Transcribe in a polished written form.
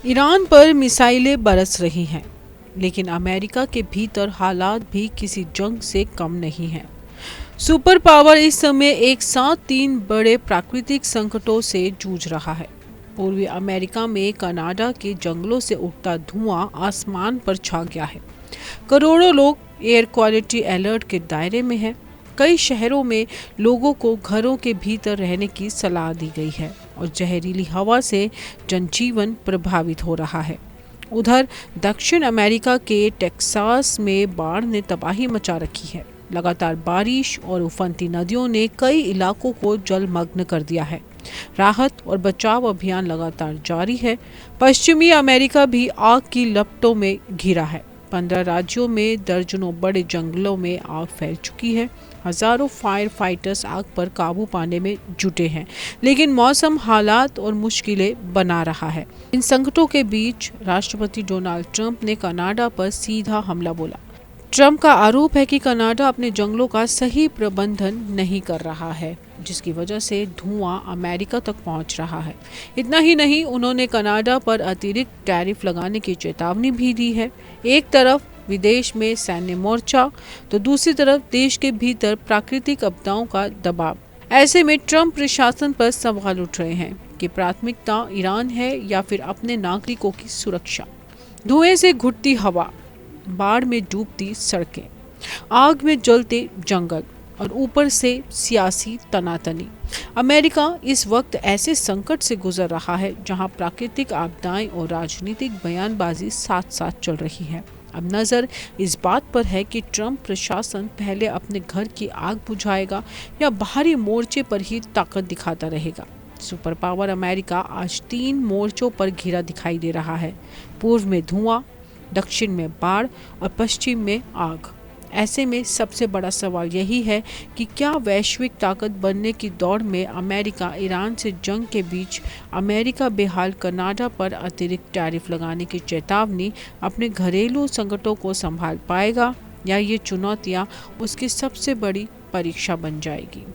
Iran पर मिसाइलें बरस रही हैं, लेकिन अमेरिका के भीतर हालात भी किसी जंग से कम नहीं हैं। सुपर पावर इस समय एक साथ तीन बड़े प्राकृतिक संकटों से जूझ रहा है। पूर्वी अमेरिका में कनाडा के जंगलों से उठता धुआं आसमान पर छा गया है। करोड़ों लोग एयर क्वालिटी अलर्ट के दायरे में हैं। कई शहरों में लोगों को घरों के भीतर रहने की सलाह दी गई है और जहरीली हवा से जनजीवन प्रभावित हो रहा है। उधर दक्षिण अमेरिका के टेक्सास में बाढ़ ने तबाही मचा रखी है। लगातार बारिश और उफनती नदियों ने कई इलाकों को जलमग्न कर दिया है। राहत और बचाव अभियान लगातार जारी है। पश्चिमी अमेरिका भी आग की लपटों में घिरा है। 15 राज्यों में दर्जनों बड़े जंगलों में आग फैल चुकी है। हजारों फायर फाइटर्स आग पर काबू पाने में जुटे हैं, लेकिन मौसम हालात और मुश्किलें बना रहा है। इन संकटों के बीच राष्ट्रपति डोनाल्ड ट्रंप ने कनाडा पर सीधा हमला बोला। ट्रंप का आरोप है कि कनाडा अपने जंगलों का सही प्रबंधन नहीं कर रहा है, जिसकी वजह से धुआं अमेरिका तक पहुंच रहा है। इतना ही नहीं, उन्होंने कनाडा पर अतिरिक्त टैरिफ लगाने की चेतावनी भी दी है। एक तरफ विदेश में सैन्य मोर्चा, तो दूसरी तरफ देश के भीतर प्राकृतिक आपदाओं का दबाव। ऐसे में ट्रंप प्रशासन पर सवाल उठ रहे हैं कि प्राथमिकता ईरान है या फिर अपने नागरिकों की सुरक्षा। धुएं से घुटती हवा, बाढ़ में डूबती सड़कें, आग में जलते जंगल और ऊपर से सियासी तनातनी। अमेरिका इस वक्त ऐसे संकट से गुजर रहा है जहां प्राकृतिक आपदाएं और राजनीतिक बयानबाजी साथ साथ चल रही है। अब नज़र इस बात पर है कि ट्रंप प्रशासन पहले अपने घर की आग बुझाएगा या बाहरी मोर्चे पर ही ताकत दिखाता रहेगा। सुपर पावर अमेरिका आज 3 मोर्चों पर घिरा दिखाई दे रहा है। पूर्व में धुआं, दक्षिण में बाढ़ और पश्चिम में आग। ऐसे में सबसे बड़ा सवाल यही है कि क्या वैश्विक ताकत बनने की दौड़ में अमेरिका ईरान से जंग के बीच अमेरिका बेहाल कनाडा पर अतिरिक्त टैरिफ लगाने की चेतावनी अपने घरेलू संकटों को संभाल पाएगा, या ये चुनौतियां उसकी सबसे बड़ी परीक्षा बन जाएगी।